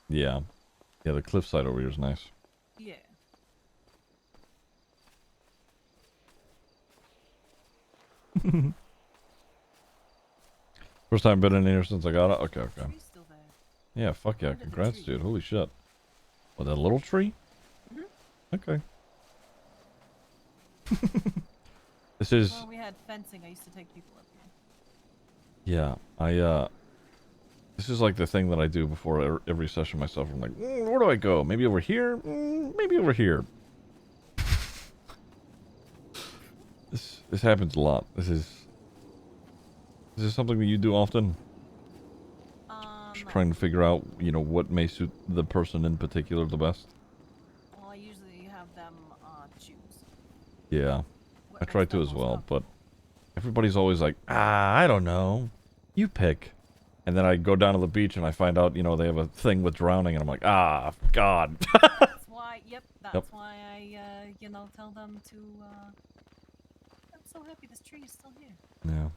Yeah. Yeah, the cliffside over here is nice. Yeah. First time been in here since I got it? Okay, The okay. tree's still there. Yeah, fuck yeah. Planted the Congrats, tree. dude. Holy shit. What, that little tree? Hmm. Okay. This is... Well, we had fencing. I used to take people up here. Yeah, this is like the thing that I do before every session myself. I'm like, where do I go? Maybe over here? Maybe over here. This happens a lot. This is something that you do often. Just trying to figure out, you know, what may suit the person in particular the best. Well, I usually have them choose Yeah, I what try makes to them as most well, but comfortable. everybody's always like, I don't know. You pick. And then I go down to the beach and I find out, you know, they have a thing with drowning, and I'm like, God. That's why. Yep. Yep. That's why I, tell them to. I'm so happy this tree is still here. Yeah.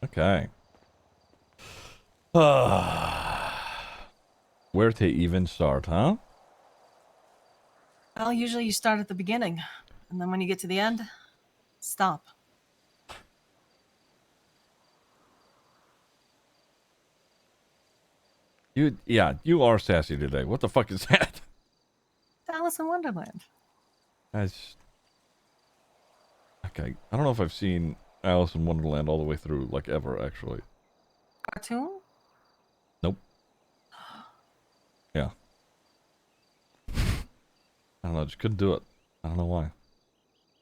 Okay. Where to even start, huh? Well, usually you start at the beginning, and then when you get to the end, stop. You are sassy today. What the fuck is that? It's Alice in Wonderland. That's okay. I don't know if I've seen Alice in Wonderland all the way through, like ever, actually. Cartoon? Nope. Yeah. I don't know. Just couldn't do it. I don't know why.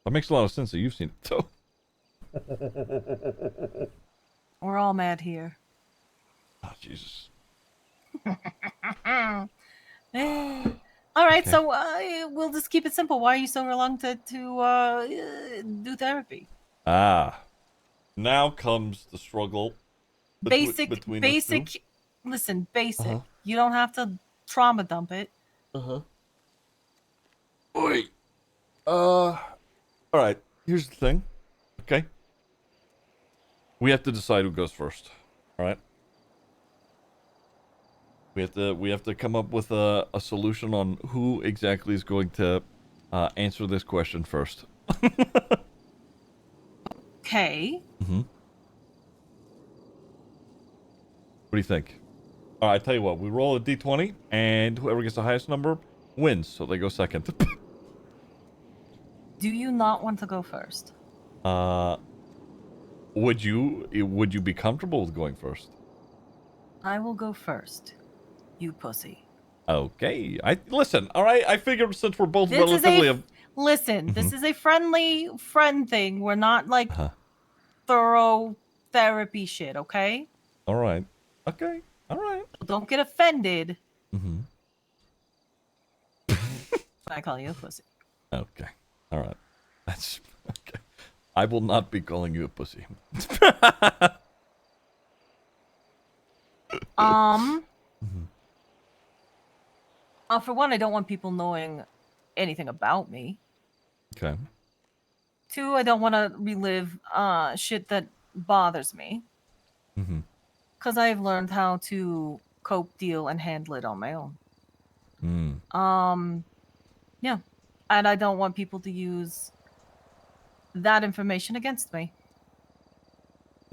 That makes a lot of sense that you've seen it, too. We're all mad here. Oh, Jesus. All right, Okay. so we'll just keep it simple. Why are you so reluctant to do therapy? Now comes the struggle between us two. Basic. Listen, basic. Uh-huh. You don't have to trauma dump it. Uh-huh. Wait. All right. Here's the thing. Okay. We have to decide who goes first. All right. We have to come up with a solution on who exactly is going to answer this question first. Okay. Mm-hmm. What do you think? All right, I tell you what. We roll a d20, and whoever gets the highest number wins. So they go second. Do you not want to go first? uh, would you be comfortable with going first? I will go first. You pussy. Okay. I listen. All right. I figured since we're both This is relatively. listen. Mm-hmm. This is a friendly friend thing. We're not like Uh-huh. thorough therapy shit. Okay. All right. Okay. All right. Don't get offended Mm-hmm. when I call you a pussy. Okay. All right. That's okay. I will not be calling you a pussy. Mm-hmm. For one, I don't want people knowing anything about me. Okay. Two, I don't want to relive shit that bothers me. Mm-hmm. Because I've learned how to cope, deal, and handle it on my own. Mm. Yeah. And I don't want people to use that information against me.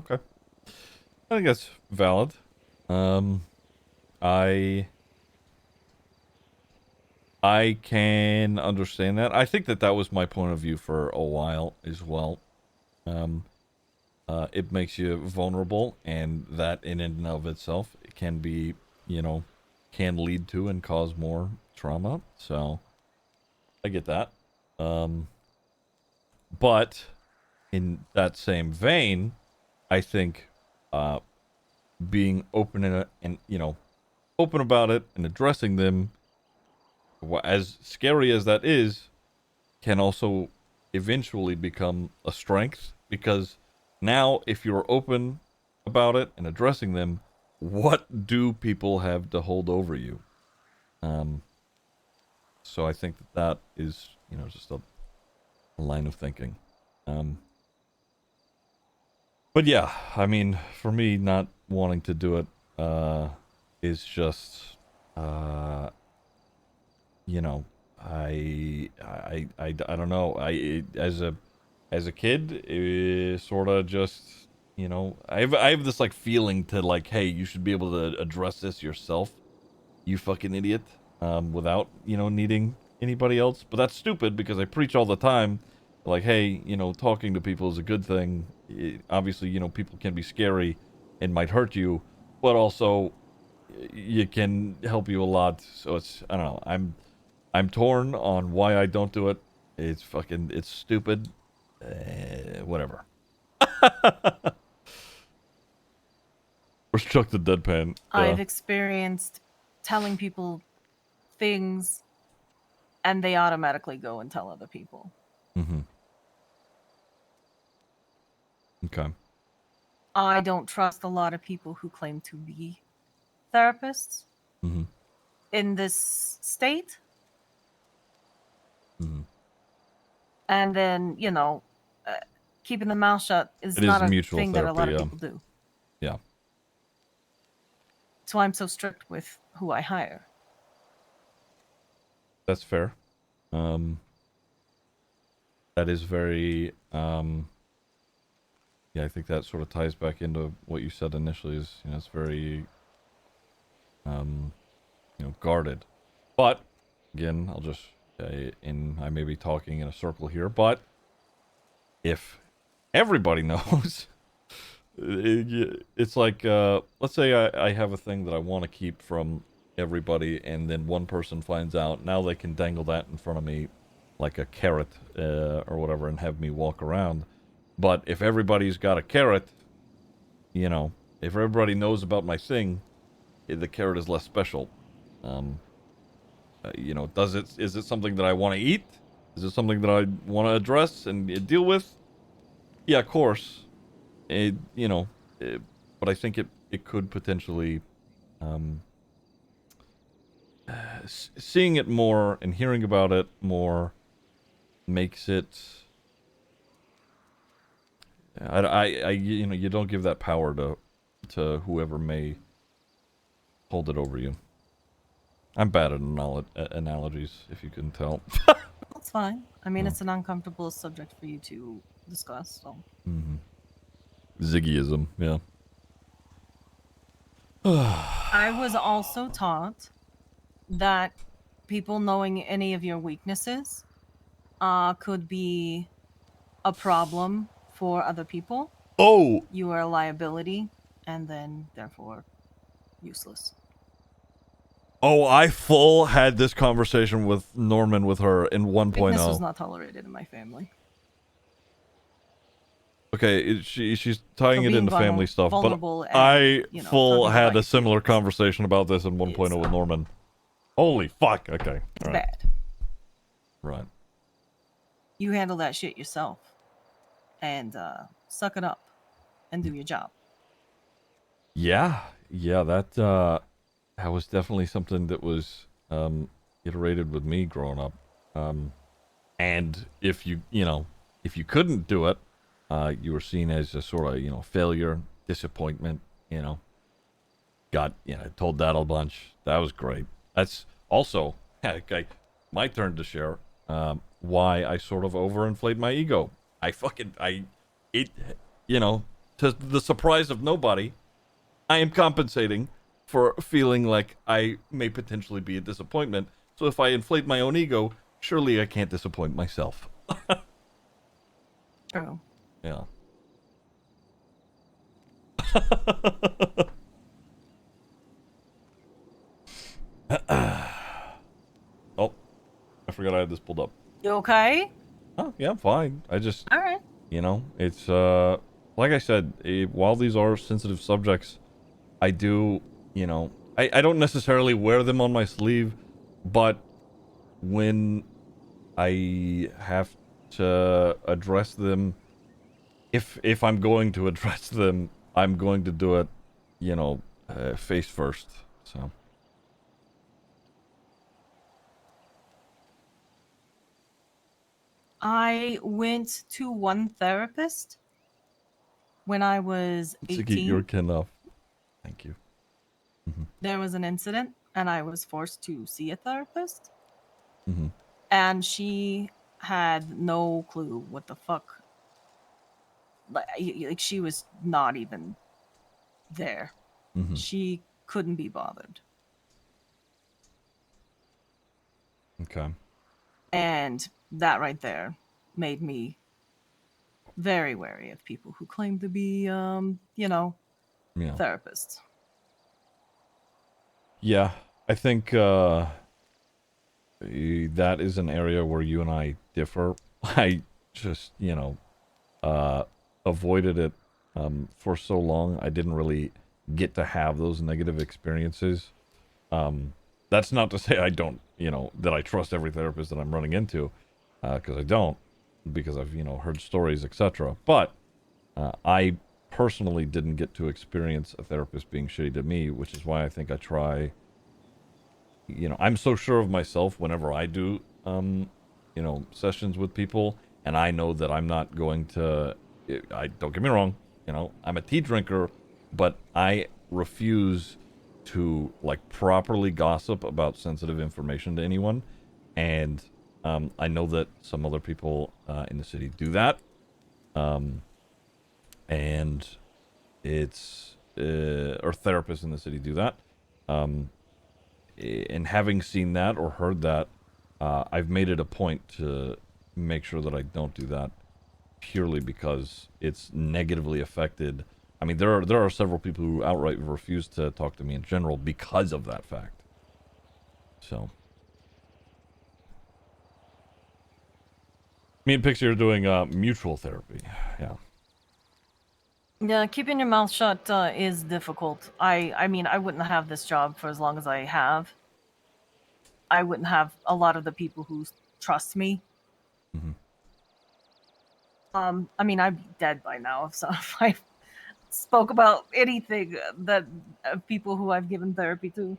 Okay. I think that's valid. Um, I I can understand that. I think that that was my point of view for a while as well. Um, it makes you vulnerable, and that in and of itself can be, you know, can lead to and cause more trauma. So I get that. Um, but in that same vein, I think uh, being open and you know, open about it and addressing them, as scary as that is, can also eventually become a strength, because now if you're open about it and addressing them, what do people have to hold over you? Um, so I think that that is, you know, just a line of thinking. But yeah, I mean, for me, not wanting to do it is just, you know, I don't know. As a kid, sort of just, you know, I have this like feeling to like, hey, you should be able to address this yourself, you fucking idiot, without, you know, needing anybody else. But that's stupid because I preach all the time, like, hey, you know, talking to people is a good thing. Obviously, you know, people can be scary and might hurt you, but also you can help you a lot. So it's, I don't know. I'm torn on why I don't do it. It's stupid. Whatever. Where's Chuck the deadpan? I've experienced telling people things and they automatically go and tell other people. Mm-hmm. Okay. I don't trust a lot of people who claim to be therapists Mm-hmm. in this state. Mm-hmm. And then, you know, keeping the mouth shut is It is not a mutual thing that a lot therapy, of yeah. people do. Yeah. So I'm so strict with who I hire. That's fair. That is very, yeah, I think that sort of ties back into what you said initially is, you know, it's very, you know, guarded. But, again, I'll just, I may be talking in a circle here, but if everybody knows, it's like, let's say I have a thing that I want to keep from everybody, and then one person finds out. Now they can dangle that in front of me like a carrot, or whatever, and have me walk around. But if everybody's got a carrot, you know, if everybody knows about my thing, the carrot is less special. Um, you know, is it something that I want to eat? Is it something that I want to address and deal with? Yeah, of course. You know, but I think it could potentially, um, seeing it more and hearing about it more makes it. You know, you don't give that power to whoever may hold it over you. I'm bad at analogies, if you couldn't tell. That's fine. I mean, Oh. it's an uncomfortable subject for you to discuss. So Mm-hmm. Ziggyism, yeah. I was also taught that people knowing any of your weaknesses could be a problem for other people. Oh, You are a liability, and then therefore useless. oh, I full had this conversation with Norman with her in 1.0. Weakness was not tolerated in my family. Okay, she's tying So it being into family stuff, but vulnerable and, I you know, full talking about had a your similar feelings conversation about this in 1.0 with Norman. Holy fuck, okay. It's All right. bad. Right. You handle that shit yourself and suck it up and do your job. Yeah, that was definitely something that was iterated with me growing up. And if you know, if you couldn't do it, you were seen as a sort of, you know, failure, disappointment, you know. Got, you know, told that a bunch. That was great. That's also, okay, my turn to share why I sort of overinflate my ego. It, you know, to the surprise of nobody, I am compensating for feeling like I may potentially be a disappointment. So if I inflate my own ego, surely I can't disappoint myself. True. Yeah. Oh, I forgot I had this pulled up. You okay? Oh, yeah, I'm fine. I just, All right. you know, it's, like I said, while these are sensitive subjects, I do, you know, I don't necessarily wear them on my sleeve, but when I have to address them, if I'm going to address them, I'm going to do it, you know, face first. So. I went to one therapist when I was Ziggy, you're 18. enough. Thank you. there was an incident and I was forced to see a therapist, Mm-hmm. and she had no clue what the fuck. Like she was not even there. Mm-hmm. She couldn't be bothered. Okay. And that right there made me very wary of people who claim to be, Yeah. therapists. Yeah. I think that is an area where you and I differ. I just, uh, avoided it for so long. I didn't really get to have those negative experiences. That's not to say I don't, that I trust every therapist that I'm running into, because I don't, because I've, heard stories, etc. But I personally didn't get to experience a therapist being shitty to me, which is why I think I try. I'm so sure of myself whenever I do, sessions with people, and I know that I'm not going to. I don't get me wrong, I'm a tea drinker, but I refuse to like properly gossip about sensitive information to anyone, and I know that some other people in the city do that, and it's or therapists in the city do that. Um, and having seen that or heard that, I've made it a point to make sure that I don't do that purely because it's negatively affected. I mean, there are several people who outright refuse to talk to me in general because of that fact. So, me and Pixie are doing mutual therapy. Yeah. Yeah, keeping your mouth shut is difficult. I mean, I wouldn't have this job for as long as I have. I wouldn't have a lot of the people who trust me. Mm-hmm. I mean, I'd be dead by now if, so, if I spoke about anything that people who I've given therapy to.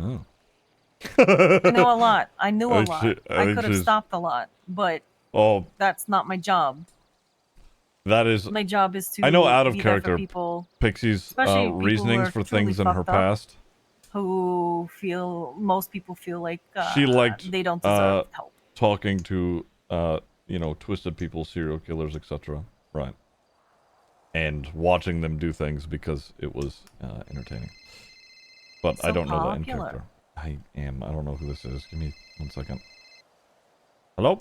Oh. I know a lot. I knew a I lot. think I could have she's. stopped a lot, but Oh, that's not my job. that is. My job is I know to out of be there for character people, Pixie's especially people who reasonings are for truly things in her fucked up, past. who feel most people feel like She liked they don't deserve help. talking to twisted people, serial killers, etc. Right. And watching them do things because it was entertaining. But I So don't know that in popular. character. I don't know who this is. Give me 1 second. Hello?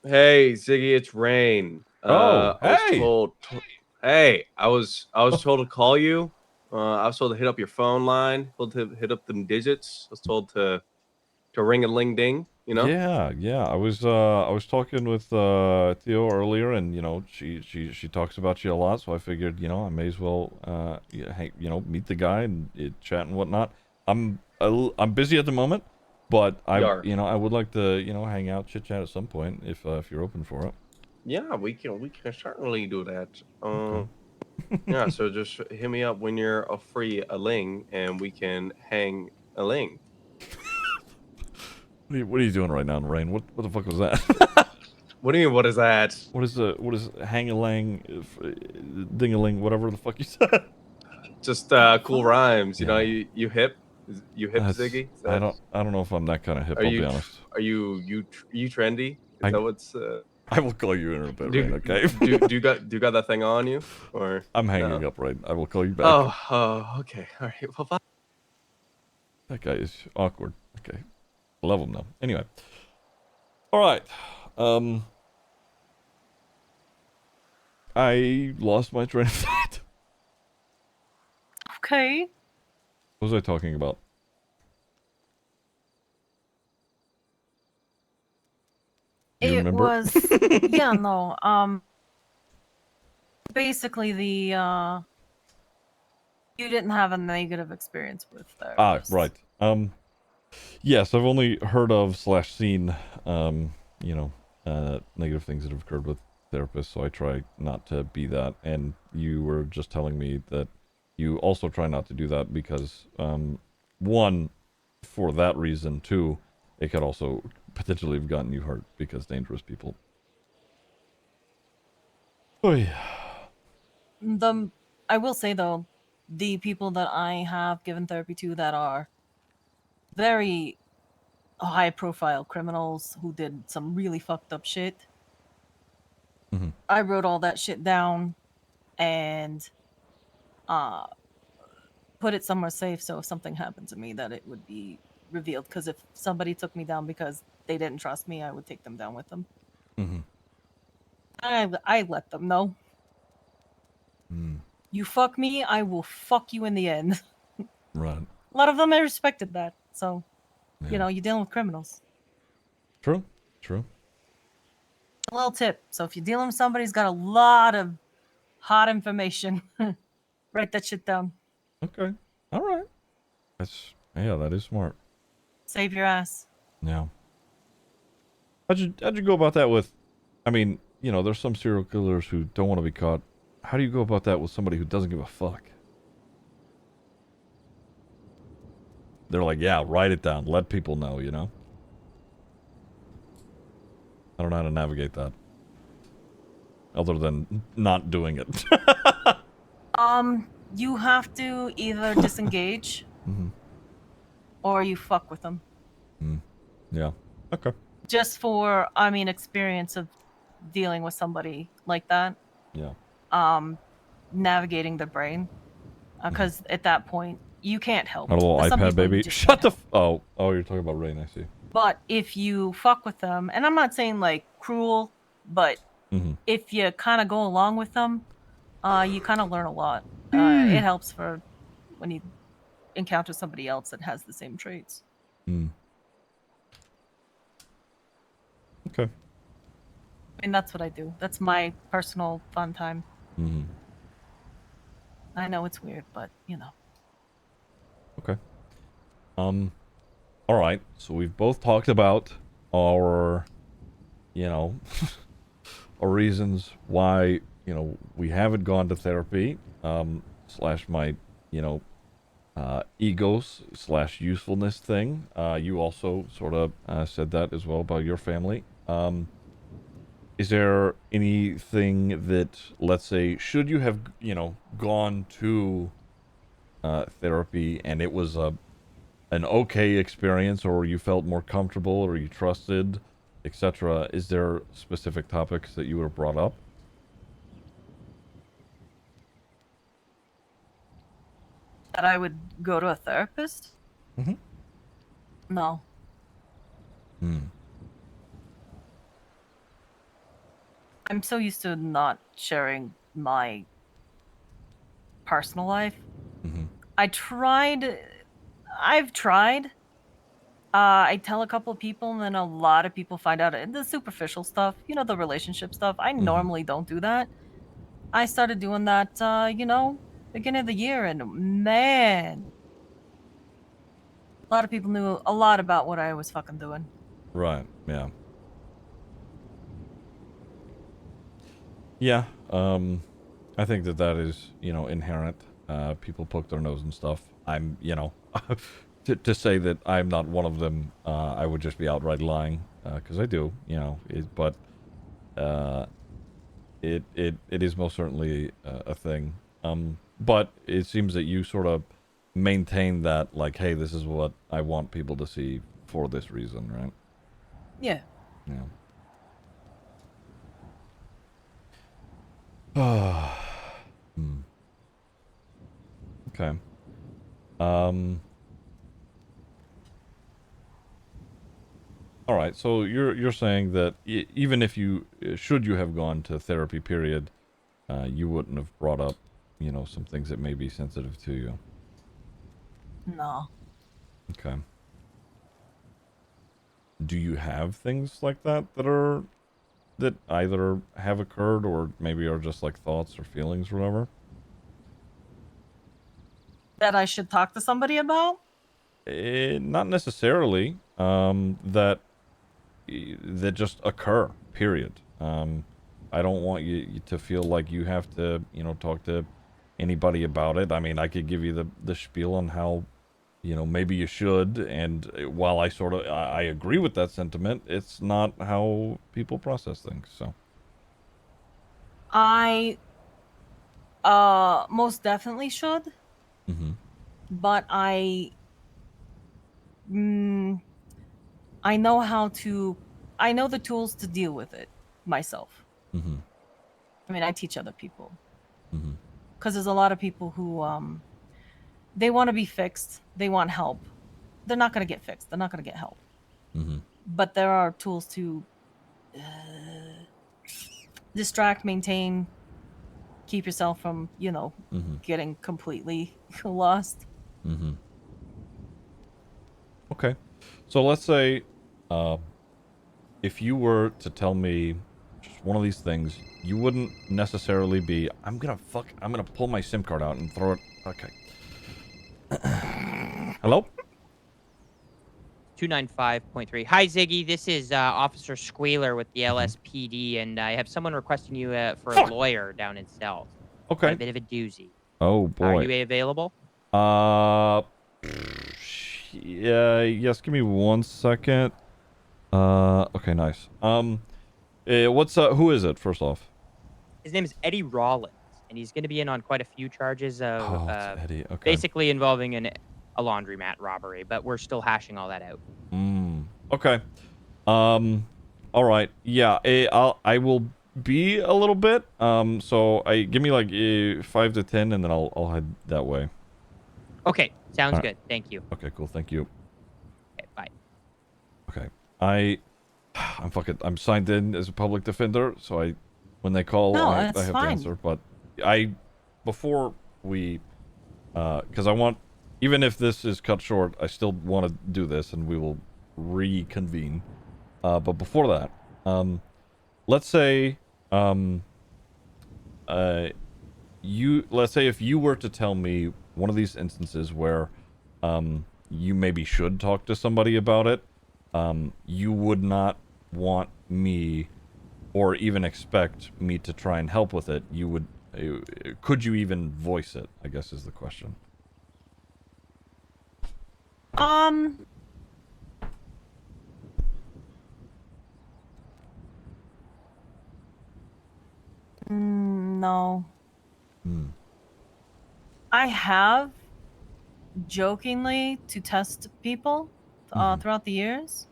Hey, Ziggy, it's Rain. Oh, I was hey! hey, I was told to call you. I was told to hit up your phone line, told to hit up them digits. I was told to ring a ling ding, you know? Yeah. I was talking with Theo earlier, and she talks about you a lot, so I figured I may as well meet the guy and chat and whatnot. I'm busy at the moment, but Yar. I would like to hang out, chit chat at some point if you're open for it. Yeah, we can certainly do that. Okay. Yeah, so just hit me up when you're a free a ling and we can hang a ling. What are you doing right now, Rain? What the fuck was that? What do you mean, what is that? what is hang a lang, ding a ling, whatever the fuck you said? Just cool Fuck. rhymes, Yeah. you hip? You hip, That's Ziggy? Is that I don't know if I'm that kind of hip. are I'll be you honest. are you trendy? Is I that what's I will call you in a bit, Rain. do Okay. do you got that thing on you or I'm hanging no? up, Rain. I will call you back. Oh, okay. All right. Well, bye. That guy is awkward. Okay, I love him though. Anyway, all right. Um, I lost my train of thought. Okay. What was I talking about? Do you It remember? was yeah, no. Basically the you didn't have a negative experience with Ah, therapists. right. Yes, I've only heard of slash seen, um, negative things that have occurred with therapists, so I try not to be that. And you were just telling me that you also try not to do that because, one, for that reason, two, it could also potentially have gotten you hurt because dangerous people. Oh yeah. The I will say though, the people that I have given therapy to that are very high profile criminals who did some really fucked up shit. Mhm. I wrote all that shit down and uh put it somewhere safe so if something happened to me that it would be revealed, because if somebody took me down because they didn't trust me, I would take them down with them. Mhm. I let them know. Mm. You fuck me, I will fuck you in the end. Right. A lot of them I respected that. So, Yeah. you know, you're dealing with criminals. True. True. A little tip. So if you're dealing with somebody who's got a lot of hot information, write that shit down. Okay. All right. That is smart. Save your ass. Yeah. How'd you go about that with? I mean, there's some serial killers who don't want to be caught. How do you go about that with somebody who doesn't give a fuck? They're like, yeah, write it down. Let people know, I don't know how to navigate that. Other than not doing it. You have to either disengage Mm-hmm. or you fuck with them. Mm. Yeah. Okay. Just for, I mean, experience of dealing with somebody like that. Yeah. Navigating the brain. Because at that point, you can't help. A little There's some iPad people you baby. just Shut can't the. help. Oh, you're talking about Rain. I see. But if you fuck with them, and I'm not saying like cruel, but Mm-hmm. if you kind of go along with them, you kind of learn a lot. It helps for when you encounter somebody else that has the same traits. Mm. Okay. I mean, that's what I do. That's my personal fun time. Mm-hmm. I know it's weird, but Okay. All right. So we've both talked about our, you know, our reasons why, we haven't gone to therapy, slash my, you know, egos slash usefulness thing. You also sort of said that as well about your family. Is there anything that, let's say, should you have, gone to therapy and it was an okay experience, or you felt more comfortable, or you trusted, etc.? Is there specific topics that you would have brought up? that I would go to a therapist. Mm-hmm. No, Hmm. I'm so used to not sharing my personal life. Mm-hmm. I've tried. I tell a couple of people, and then a lot of people find out the superficial stuff, the relationship stuff. I Mm-hmm. normally don't do that. I started doing that, beginning of the year, and man, a lot of people knew a lot about what I was fucking doing. Right. Yeah. Yeah. I think that is, inherent. People poke their nose and stuff. I'm, to say that I'm not one of them, I would just be outright lying, because I do, but uh, it is most certainly a thing. But it seems that you sort of maintain that, like, hey, this is what I want people to see for this reason, right? Yeah. Yeah. Hmm. Okay. Um. All right. So you're saying that even if you should you have gone to therapy, period, you wouldn't have brought up, some things that may be sensitive to you. No. Okay. Do you have things like that either have occurred or maybe are just like thoughts or feelings or whatever? That I should talk to somebody about? Not necessarily. That just occur. Period. I don't want you to feel like you have to, talk to anybody about it. I mean, I could give you the spiel on how, maybe you should. And while I agree with that sentiment, it's not how people process things. So. I most definitely should. Mm-hmm. but mm, I know I know the tools to deal with it myself. Mm-hmm. I mean, I teach other people Mm-hmm. because there's a lot of people who they want to be fixed, they want help. They're not going to get fixed. They're not going to get help. Mm-hmm. But there are tools to distract, maintain, keep yourself from, Mm-hmm. getting completely lost. Mm-hmm. Okay. So let's say, um, if you were to tell me just one of these things, you wouldn't necessarily be, I'm gonna pull my SIM card out and throw it. Okay. Hello? 295.3. Hi, Ziggy. This is Officer Squealer with the Mhm. LSPD, and I have someone requesting you for a Fuck! lawyer down in Cells. Got a Okay. bit of a doozy. Oh, Are boy. you available? Uh, yeah, yes, give me 1 second. Okay, nice. Who is it, first off? His name is Eddie Rollins, and he's going to be in on quite a few charges of Oh, it's Eddie. Okay. basically involving a laundromat robbery, but we're still hashing all that out. Okay. All right. Yeah, I will be a little bit. So give me like 5 to 10, and then I'll head that way. Okay, sounds All right. good. Thank you. Okay, cool. Thank you. Okay, bye. Okay. I'm signed in as a public defender, so when they call, No, I that's have to fine. answer. But before we, because I want, even if this is cut short, I still want to do this, and we will reconvene. But before that, let's say, let's say if you were to tell me one of these instances where, you maybe should talk to somebody about it, you would not want me or even expect me to try and help with it. You would, could you even voice it, I guess is the question. Um, no. Hmm. I have jokingly to test people Mhm. throughout the years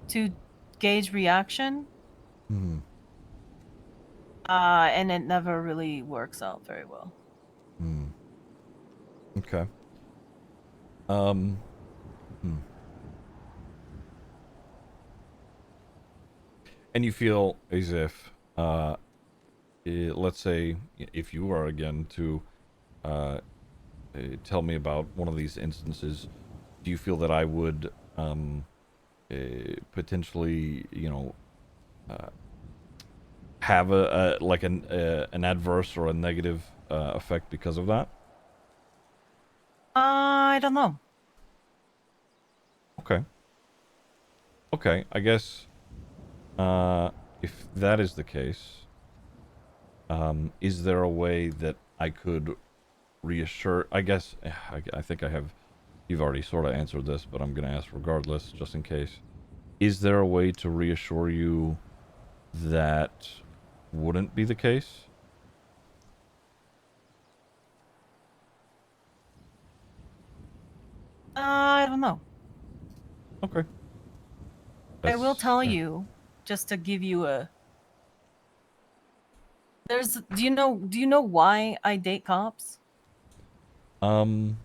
to gauge reaction, Hmm. and it never really works out very well. Hmm. Okay. Um. Hmm. And you feel as if, let's say, if you are again to uh, tell me about one of these instances, do you feel that I would potentially, have an adverse or a negative effect because of that? I don't know. Okay. Okay. I guess if that is the case, is there a way that I could reassure? I guess I think I have. You've already sort of answered this, but I'm going to ask regardless, just in case. Is there a way to reassure you that wouldn't be the case? I don't know. Okay. I will tell yeah. you, just to give you a. Do you know why I date cops? No.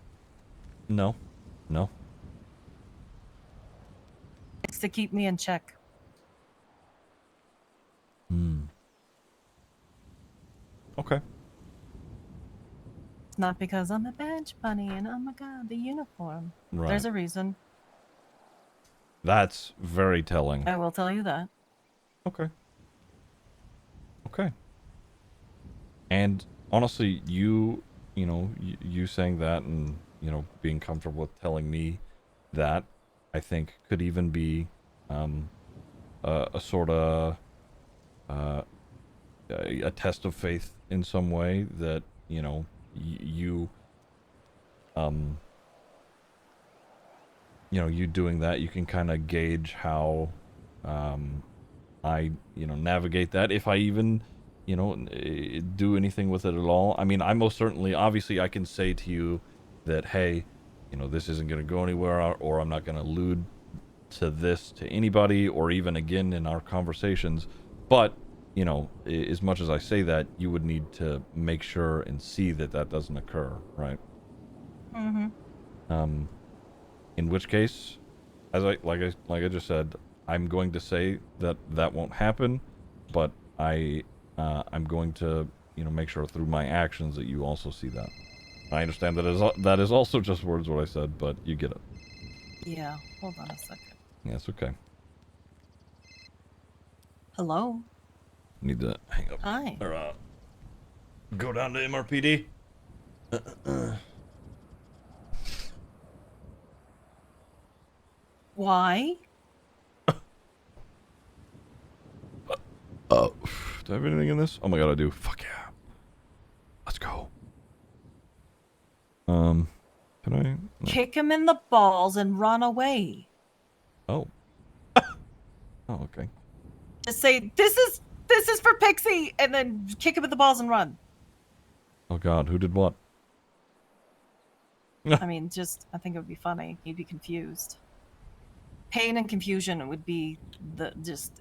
No. It's to keep me in check. Hmm. Okay. It's not because I'm a bench bunny and oh my god, the uniform. Right. There's a reason. That's very telling. I will tell you that. Okay. Okay. And honestly, you saying that and, being comfortable with telling me that, I think could even be a sort of a test of faith in some way that, you um you doing that, you can kind of gauge how I navigate that, if I even do anything with it at all. I mean, I most certainly, obviously, I can say to you that, hey, this isn't going to go anywhere, or I'm not going to allude to this to anybody, or even again in our conversations. But, as much as I say that, you would need to make sure and see that that doesn't occur, right? Mm-hmm. In which case, like I just said, I'm going to say that that won't happen, but I'm going to, make sure through my actions that you also see that. I understand that is also just words what I said, but you get it. Yeah. Hold on a second. Yeah, it's okay. Hello. Need to hang up. Hi. Or, go down to MRPD. Why? Oh, do I have anything in this? Oh my god, I do. Fuck yeah. Let's go. Can I? No. Kick him in the balls and run away. Oh. Oh, okay. Just say, this is for Pixie, and then kick him in the balls and run. Oh god, who did what? I mean, I think it would be funny. He'd be confused. Pain and confusion would be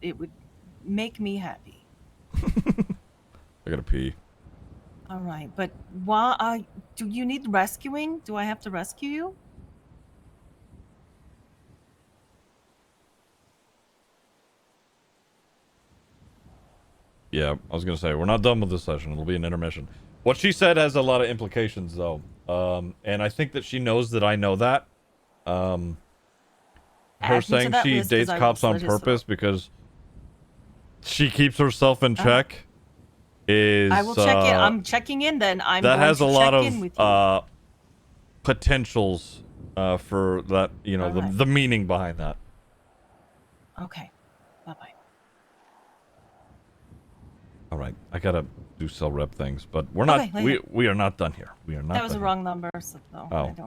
it would make me happy. I gotta pee. All right, but why? Do you need rescuing? Do I have to rescue you? Yeah, I was gonna say, we're not done with this session. It'll be an intermission. What she said has a lot of implications, though. And I think that she knows that I know that. Her Add me to saying that she list 'cause dates I will cops on slit his throat. purpose because she keeps herself in check is... I will check in. I'm checking in then. I'm that going has to a lot check in with you. of potentials for that, Alright. the meaning behind that. Okay. Bye-bye. All right, I gotta do cell rep things, but we're not. Okay, later. We are not done here. We are not. That was done the here. wrong number, so no, Oh. I don't